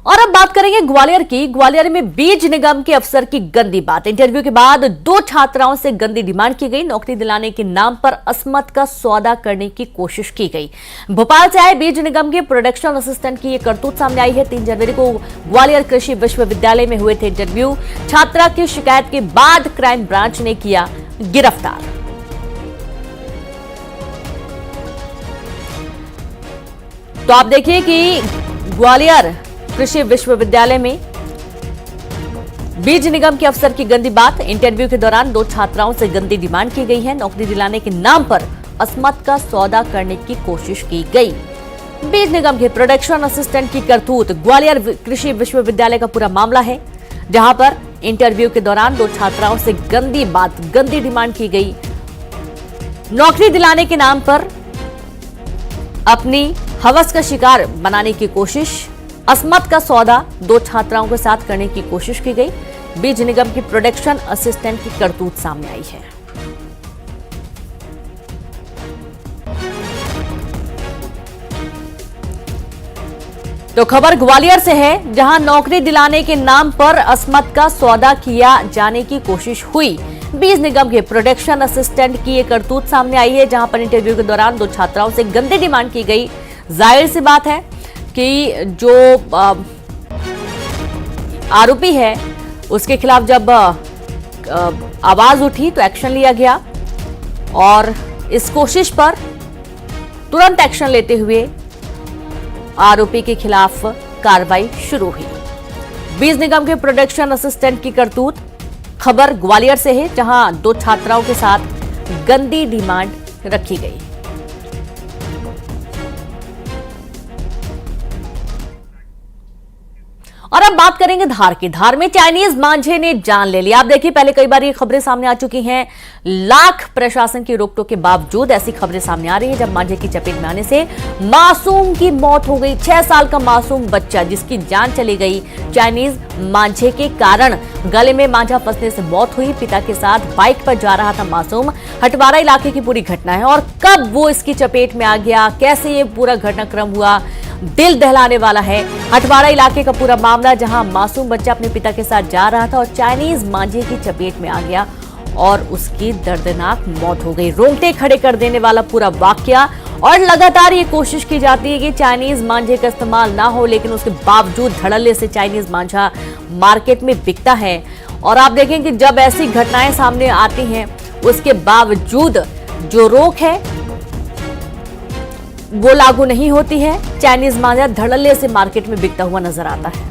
और अब बात करेंगे ग्वालियर की। ग्वालियर में बीज निगम के अफसर की गंदी बात। इंटरव्यू के बाद 2 छात्राओं से गंदी डिमांड की गई। नौकरी दिलाने के नाम पर अस्मत का सौदा करने की कोशिश की गई। भोपाल से आए बीज निगम के प्रोडक्शन असिस्टेंट की यह करतूत सामने आई है। 3 जनवरी को ग्वालियर कृषि विश्वविद्यालय में हुए थे इंटरव्यू। छात्रा की शिकायत के बाद क्राइम ब्रांच ने किया गिरफ्तार। तो आप देखिए कि ग्वालियर कृषि विश्वविद्यालय में बीज निगम के अफसर की गंदी बात। इंटरव्यू के दौरान 2 छात्राओं से गंदी डिमांड की गई है। नौकरी दिलाने के नाम पर अस्मत का सौदा करने की कोशिश की गई। बीज निगम के प्रोडक्शन असिस्टेंट की करतूत। ग्वालियर कृषि विश्वविद्यालय का पूरा मामला है, जहां पर इंटरव्यू के दौरान 2 छात्राओं से गंदी डिमांड की गई। नौकरी दिलाने के नाम पर अपनी हवस का शिकार बनाने की कोशिश। अस्मत का सौदा 2 छात्राओं के साथ करने की कोशिश की गई। बीज निगम की प्रोडक्शन असिस्टेंट की करतूत सामने आई है। तो खबर ग्वालियर से है, जहां नौकरी दिलाने के नाम पर अस्मत का सौदा किया जाने की कोशिश हुई। बीज निगम के प्रोडक्शन असिस्टेंट की यह करतूत सामने आई है, जहां पर इंटरव्यू के दौरान 2 छात्राओं से गंदी डिमांड की गई। जाहिर सी बात है कि जो आरोपी है उसके खिलाफ जब आवाज उठी तो एक्शन लिया गया और इस कोशिश पर तुरंत एक्शन लेते हुए आरोपी के खिलाफ कार्रवाई शुरू हुई। बीज निगम के प्रोडक्शन असिस्टेंट की करतूत। खबर ग्वालियर से है, जहां 2 छात्राओं के साथ गंदी डिमांड रखी गई। और अब बात करेंगे धार की। धार में चाइनीज मांझे ने जान ले लिया। आप देखिए, पहले कई बार ये खबरें सामने आ चुकी हैं। लाख प्रशासन की रोकटोक के बावजूद ऐसी खबरें सामने आ रही है, जब मांझे की चपेट में आने से मासूम की मौत हो गई। 6 साल का मासूम बच्चा जिसकी जान चली गई चाइनीज मांझे के कारण। गले में मांझा फंसने से मौत हुई। पिता के साथ बाइक पर जा रहा था मासूम। हटवारा इलाके की पूरी घटना है और कब वो इसकी चपेट में आ गया, कैसे ये पूरा घटनाक्रम हुआ, दिल दहलाने वाला है। हटवारा इलाके का पूरा मामला, जहां मासूम बच्चा अपने पिता के साथ जा रहा था और चाइनीज मांझे की चपेट में आ गया और उसकी दर्दनाक मौत हो गई। रोंगटे खड़े कर देने वाला पूरा वाकया। और लगातार ये कोशिश की जाती है कि चाइनीज मांझे का इस्तेमाल ना हो, लेकिन उसके बावजूद धड़ल्ले से चाइनीज मांझा मार्केट में बिकता है। और आप देखें कि जब ऐसी घटनाएं सामने आती हैं, उसके बावजूद जो रोक है वो लागू नहीं होती है। चाइनीज मांझा धड़ल्ले से मार्केट में बिकता हुआ नजर आता है।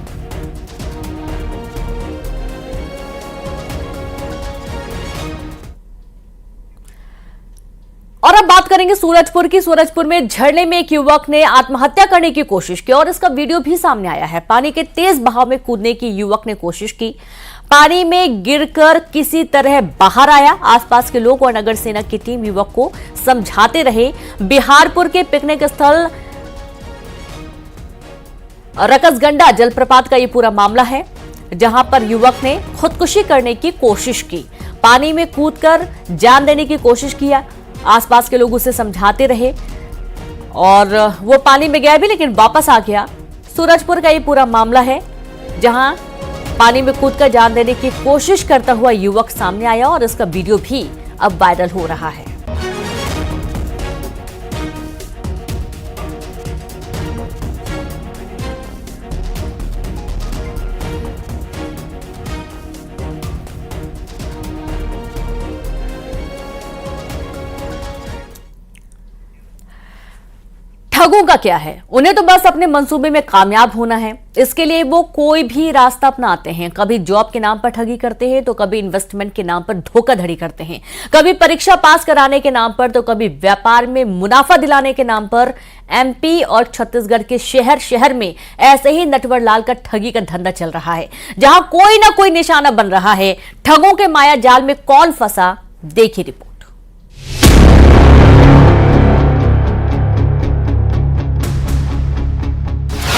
और अब बात करेंगे सूरजपुर की। सूरजपुर में झरने में एक युवक ने आत्महत्या करने की कोशिश की और इसका वीडियो भी सामने आया है। पानी के तेज बहाव में कूदने की युवक ने कोशिश की। पानी में गिरकर किसी तरह बाहर आया। आसपास के लोग और नगर सेना की टीम युवक को समझाते रहे। बिहारपुर के पिकनिक स्थल रकसगंडा जलप्रपात का यह पूरा मामला है, जहां पर युवक ने खुदकुशी करने की कोशिश की। पानी में कूदकर जान देने की कोशिश किया। आसपास के लोग उसे समझाते रहे और वो पानी में गया भी, लेकिन वापस आ गया। सूरजपुर का ये पूरा मामला है, जहां पानी में कूदकर जान देने की कोशिश करता हुआ युवक सामने आया और इसका वीडियो भी अब वायरल हो रहा है। ठगों का क्या है, उन्हें तो बस अपने मंसूबे में कामयाब होना है। इसके लिए वो कोई भी रास्ता अपनाते हैं। कभी जॉब के नाम पर ठगी करते हैं, तो कभी इन्वेस्टमेंट के नाम पर धोखाधड़ी करते हैं, कभी परीक्षा पास कराने के नाम पर, तो कभी व्यापार में मुनाफा दिलाने के नाम पर। एमपी और छत्तीसगढ़ के शहर शहर में ऐसे ही नटवर लाल का ठगी का धंधा चल रहा है, जहां कोई ना कोई निशाना बन रहा है। ठगों के माया जाल में कौन फंसा, देखिए रिपोर्ट।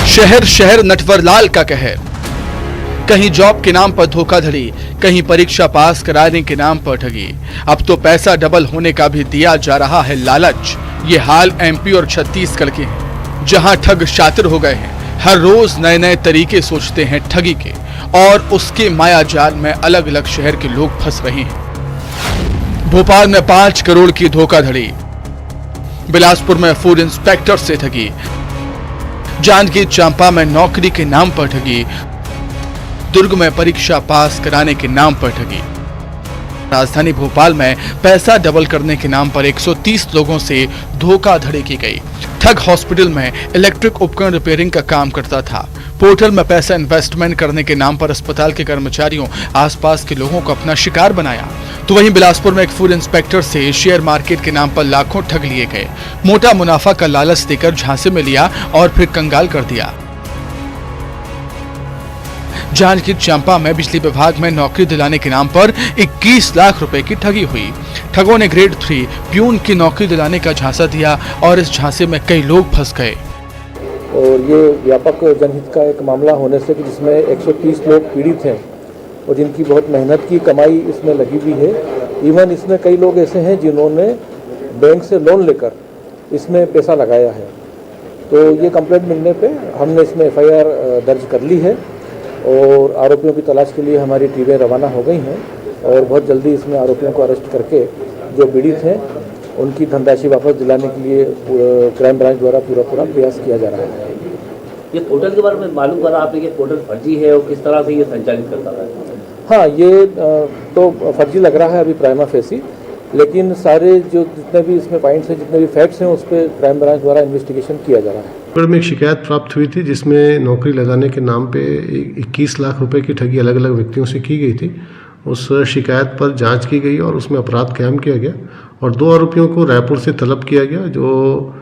शहर शहर नटवरलाल का कहर। कहीं जॉब के नाम पर धोखाधड़ी, कहीं परीक्षा पास कराने के नाम पर ठगी। अब तो पैसा डबल होने का भी दिया जा रहा है लालच। ये हाल एमपी और छत्तीसगढ़ के हैं, जहां ठग शातिर हो गए हैं। हर रोज नए नए तरीके सोचते हैं ठगी के और उसके माया जाल में अलग अलग शहर के लोग फंस रहे हैं। भोपाल में 5 करोड़ की धोखाधड़ी, बिलासपुर में फूड इंस्पेक्टर से ठगी, जांजगीर चांपा में नौकरी के नाम पर ठगी, दुर्ग में परीक्षा पास कराने के नाम पर ठगी, राजधानी भोपाल में पैसा डबल करने के नाम पर 130 लोगों से धोखाधड़ी की गई। ठग हॉस्पिटल में इलेक्ट्रिक उपकरण रिपेयरिंग का काम करता था। पोर्टल में पैसा इन्वेस्टमेंट करने के नाम पर अस्पताल के कर्मचारियों आसपास के लोगों को अपना शिकार बनाया। तो वहीं बिलासपुर में एक फूड इंस्पेक्टर से शेयर मार्केट के नाम पर लाखों ठग लिए गए। मोटा मुनाफा का लालच देकर झांसे में लिया और फिर कंगाल कर दिया। जांजगीर चांपा में बिजली विभाग में नौकरी दिलाने के नाम पर 21 लाख रुपए की ठगी हुई। ठगों ने ग्रेड 3 प्यून की नौकरी दिलाने का झांसा दिया और इस झांसे में कई लोग फंस गए। और ये व्यापक जनहित का एक मामला होने से कि जिसमें 130 लोग पीड़ित हैं और जिनकी बहुत मेहनत की कमाई इसमें लगी हुई है। इवन इसमें कई लोग ऐसे हैं जिन्होंने बैंक से लोन लेकर इसमें पैसा लगाया है। तो ये कंप्लेंट मिलने पे हमने इसमें FIR दर्ज कर ली है और आरोपियों की तलाश के लिए हमारी टीमें रवाना हो गई हैं और बहुत जल्दी इसमें आरोपियों को अरेस्ट करके जो पीड़ित हैं उनकी धनराशि वापस दिलाने के लिए क्राइम ब्रांच द्वारा पूरा प्रयास किया जा रहा है। ये पोर्टल के बारे में मालूम करा आपने कि पोर्टल फर्जी है और किस तरह से ये संचालित करता है? हाँ, ये तो फर्जी लग रहा है अभी प्राइमा फेसी, लेकिन सारे जो जितने भी इसमें पॉइंट्स हैं, जितने भी फैक्ट्स हैं, उस पर क्राइम ब्रांच द्वारा इन्वेस्टिगेशन किया जा रहा है। में एक शिकायत प्राप्त हुई थी जिसमें नौकरी लगाने के नाम पे 21 लाख रुपए की ठगी अलग अलग व्यक्तियों से की गई थी। उस शिकायत पर जांच की गई और उसमें अपराध कायम किया गया और 2 आरोपियों को रायपुर से तलब किया गया जो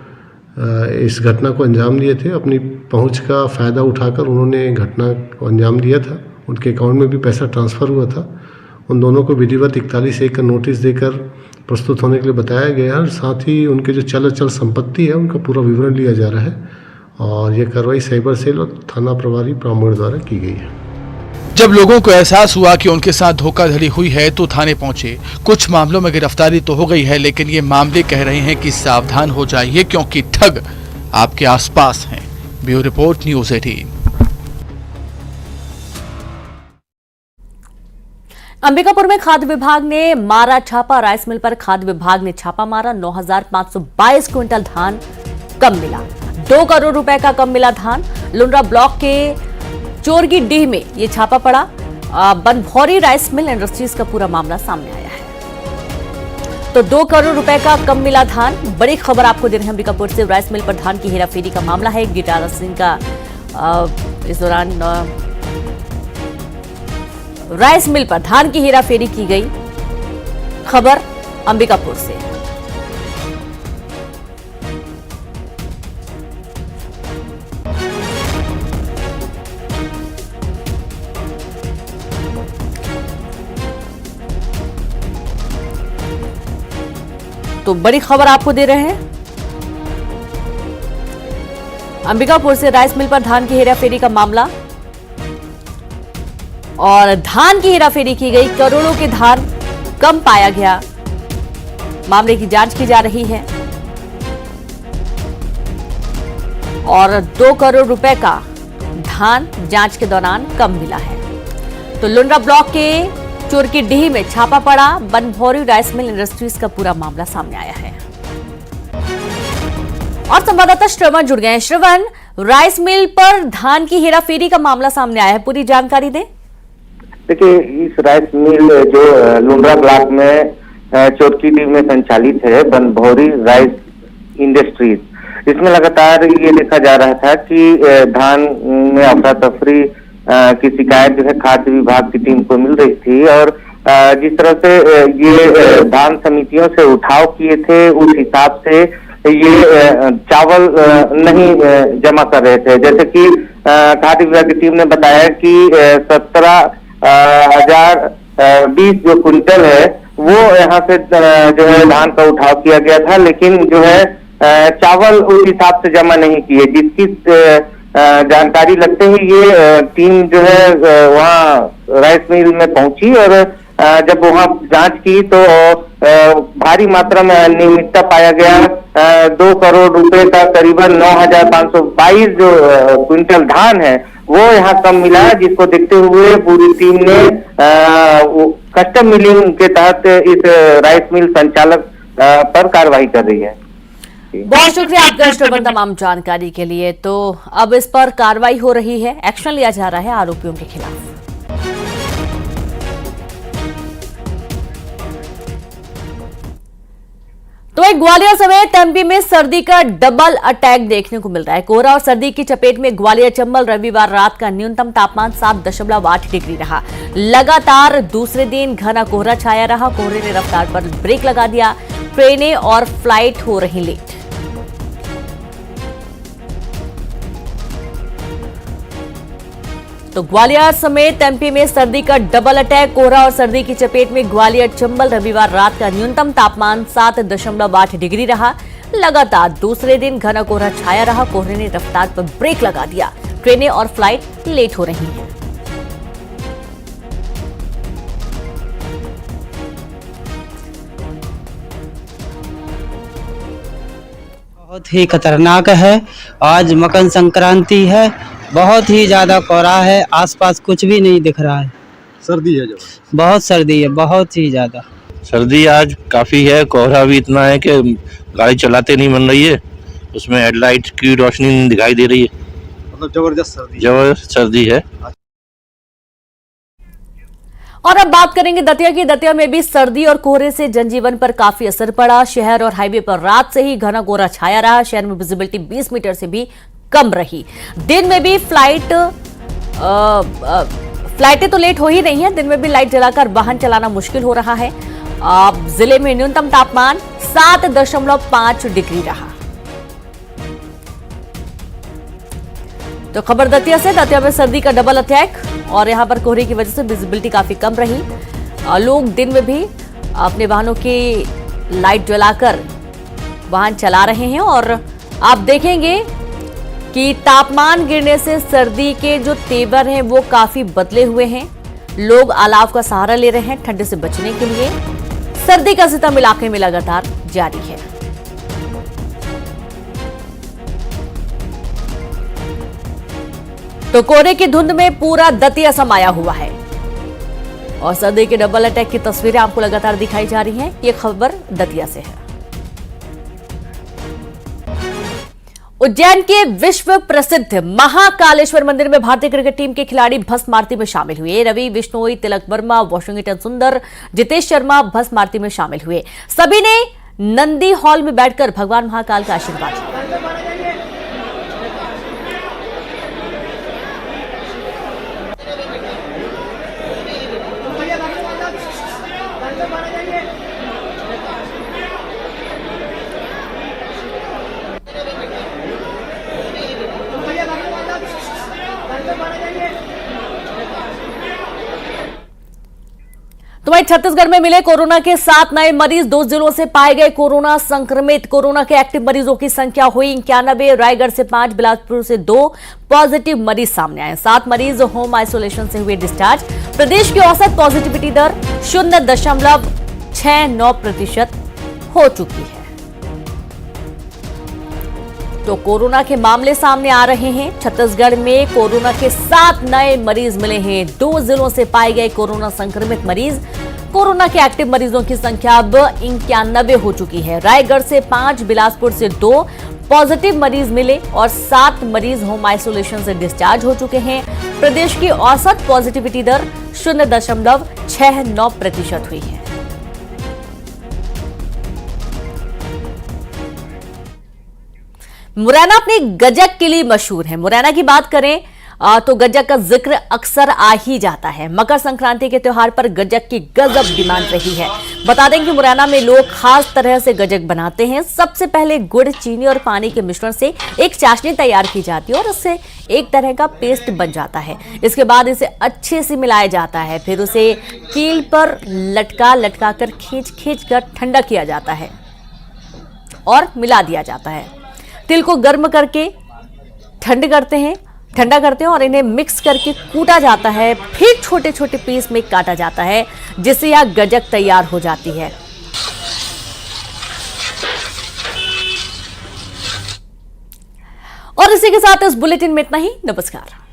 इस घटना को अंजाम दिए थे। अपनी पहुंच का फ़ायदा उठाकर उन्होंने घटना को अंजाम दिया था। उनके अकाउंट में भी पैसा ट्रांसफ़र हुआ था। उन दोनों को विधिवत 41(1) का नोटिस देकर प्रस्तुत होने के लिए बताया गया और साथ ही उनके जो चल अचल संपत्ति है उनका पूरा विवरण लिया जा रहा है और ये कार्रवाई साइबर सेल और थाना प्रभारी प्रामगढ़ द्वारा की गई है। जब लोगों को एहसास हुआ कि उनके साथ धोखाधड़ी हुई है तो थाने पहुंचे। कुछ मामलों में गिरफ्तारी तो हो गई है, लेकिन ये मामले कह रहे हैं कि सावधान हो जाइए क्योंकि ठग आपके आसपास हैं। Bureau report, news 18। अंबिकापुर में खाद्य विभाग ने मारा छापा। राइस मिल पर खाद्य विभाग ने छापा मारा। 9,522 क्विंटल धान कम मिला। 2 करोड़ रुपए का कम मिला धान। लुंड्रा ब्लॉक के चोरगी डीह में ये छापा पड़ा। बनभौरी राइस मिल इंडस्ट्रीज का पूरा मामला सामने आया है। तो 2 करोड़ रुपए का कम मिला धान। बड़ी खबर आपको दे रहे हैं अंबिकापुर से। राइस मिल पर धान की हेराफेरी का मामला है। गिटारा सिंह का इस दौरान राइस मिल पर धान की हेराफेरी की गई। खबर अंबिकापुर से। तो बड़ी खबर आपको दे रहे हैं अंबिकापुर से। राइस मिल पर धान की हेराफेरी का मामला और धान की हेराफेरी की गई। करोड़ों के धान कम पाया गया। मामले की जांच की जा रही है और 2 करोड़ रुपए का धान जांच के दौरान कम मिला है। तो लुंड्रा ब्लॉक के चोरकीडीह में छापा पड़ा। बनभौरी राइस मिल इंडस्ट्रीज का पूरा मामला सामने आया है और संवाददाता श्रवण जुड़ गए हैं। श्रवण, राइस मिल पर धान की हेराफेरी का मामला सामने आया है, पूरी जानकारी दें। देखिए, इस राइस मिल जो लुंड्रा ब्लॉक में चोरकीडीह में संचालित है, बनभौरी राइस इंडस्ट्रीज, इसमें लगातार ये देखा जा रहा था कि धान में अफरा तफरी की शिकायत जो है खाद्य विभाग की टीम को मिल रही थी और जिस तरह से ये धान समितियों से उठाव किए थे उस हिसाब से ये चावल नहीं जमा कर रहे थे। जैसे कि खाद्य विभाग की टीम ने बताया कि 17,020 जो कुंटल है वो यहाँ से जो है धान का उठाव किया गया था, लेकिन जो है चावल उस हिसाब से जमा नहीं किए। जिसकी जानकारी लगते ही ये टीम जो है वहाँ राइस मिल में पहुंची और जब वहां जांच की तो भारी मात्रा में अनियमितता पाया गया। 2 करोड़ रुपए का करीबन 9,522 जो क्विंटल धान है वो यहाँ कम मिला, जिसको देखते हुए पूरी टीम ने कस्टम मिलिंग के तहत इस राइस मिल संचालक पर कार्रवाई कर रही है। बहुत शुक्रिया आपका श्रवण तमाम जानकारी के लिए। तो अब इस पर कार्रवाई हो रही है, एक्शन लिया जा रहा है आरोपियों के खिलाफ। तो एक ग्वालियर समेत एमपी में सर्दी का डबल अटैक देखने को मिल रहा है। कोहरा और सर्दी की चपेट में ग्वालियर चंबल रविवार रात का न्यूनतम तापमान 7.8 डिग्री रहा। लगातार दूसरे दिन घना कोहरा छाया रहा। कोहरे ने रफ्तार पर ब्रेक लगा दिया। ट्रेनें और फ्लाइट हो रही लेट। तो ग्वालियर समेत एमपी में सर्दी का डबल अटैक। कोहरा और सर्दी की चपेट में ग्वालियर चंबल रविवार रात का न्यूनतम तापमान 7.8 डिग्री रहा। लगातार दूसरे दिन घना कोहरा छाया रहा। कोहरे ने रफ्तार पर ब्रेक लगा दिया। ट्रेनें और फ्लाइट लेट हो रही हैं। बहुत ही खतरनाक है। आज मकर संक्रांति है, बहुत ही ज्यादा कोहरा है, आसपास कुछ भी नहीं दिख रहा है। सर्दी है जो बहुत सर्दी है, बहुत ही ज्यादा सर्दी आज काफी है। कोहरा भी इतना है कि गाड़ी चलाते नहीं बन रही है, उसमें हेडलाइट की रोशनी नहीं दिखाई दे रही है। मतलब जबरदस्त सर्दी है। और अब बात करेंगे दतिया की। दतिया में भी सर्दी और कोहरे से जनजीवन पर काफी असर पड़ा। शहर और हाईवे पर रात से ही घना कोहरा छाया रहा। शहर में विजिबिलिटी 20 मीटर से भी कम रही। दिन में भी फ्लाइटें तो लेट हो ही रही हैं। दिन में भी लाइट जलाकर वाहन चलाना मुश्किल हो रहा है। जिले में न्यूनतम तापमान 7.5 डिग्री रहा। तो खबर दतिया से। दतिया में सर्दी का डबल अटैक और यहां पर कोहरे की वजह से विजिबिलिटी काफी कम रही। लोग दिन में भी अपने वाहनों की लाइट जलाकर वाहन चला रहे हैं। और आप देखेंगे कि तापमान गिरने से सर्दी के जो तेवर हैं वो काफी बदले हुए हैं। लोग अलाव का सहारा ले रहे हैं ठंड से बचने के लिए। सर्दी का सितम इलाके में लगातार जारी है। तो कोहरे की धुंध में पूरा दतिया समाया हुआ है और सर्दी के डबल अटैक की तस्वीरें आपको लगातार दिखाई जा रही हैं। ये खबर दतिया से है। उज्जैन के विश्व प्रसिद्ध महाकालेश्वर मंदिर में भारतीय क्रिकेट टीम के खिलाड़ी भस्म आरती में शामिल हुए। रवि बिश्नोई, तिलक वर्मा, वॉशिंगटन सुंदर, जितेश शर्मा भस्म आरती में शामिल हुए। सभी ने नंदी हॉल में बैठकर भगवान महाकाल का आशीर्वाद लिया। तो वहीं छत्तीसगढ़ में मिले कोरोना के 7 नए मरीज। 2 जिलों से पाए गए कोरोना संक्रमित। कोरोना के एक्टिव मरीजों की संख्या हुई 91। रायगढ़ से 5, बिलासपुर से 2 पॉजिटिव मरीज सामने आए। 7 मरीज होम आइसोलेशन से हुए डिस्चार्ज। प्रदेश की औसत पॉजिटिविटी दर 0.69% हो चुकी है। तो कोरोना के मामले सामने आ रहे हैं। छत्तीसगढ़ में कोरोना के 7 नए मरीज मिले हैं। 2 जिलों से पाए गए कोरोना संक्रमित मरीज। कोरोना के एक्टिव मरीजों की संख्या अब 91 हो चुकी है। रायगढ़ से 5, बिलासपुर से 2 पॉजिटिव मरीज मिले और 7 मरीज होम आइसोलेशन से डिस्चार्ज हो चुके हैं। प्रदेश की औसत पॉजिटिविटी दर 0.69% हुई है। मुरैना अपनी गजक के लिए मशहूर है। मुरैना की बात करें तो गजक का जिक्र अक्सर आ ही जाता है। मकर संक्रांति के त्योहार पर गजक की गजब डिमांड रही है। बता दें कि मुरैना में लोग खास तरह से गजक बनाते हैं। सबसे पहले गुड़, चीनी और पानी के मिश्रण से एक चाशनी तैयार की जाती है और उससे एक तरह का पेस्ट बन जाता है। इसके बाद इसे अच्छे से मिलाया जाता है। फिर उसे कील पर लटका कर खींच कर ठंडा किया जाता है और मिला दिया जाता है। तिल को गर्म करके ठंड करते हैं ठंडा करते हैं और इन्हें मिक्स करके कूटा जाता है, फिर छोटे छोटे पीस में काटा जाता है, जिससे यह गजक तैयार हो जाती है। और इसी के साथ इस बुलेटिन में इतना ही। नमस्कार।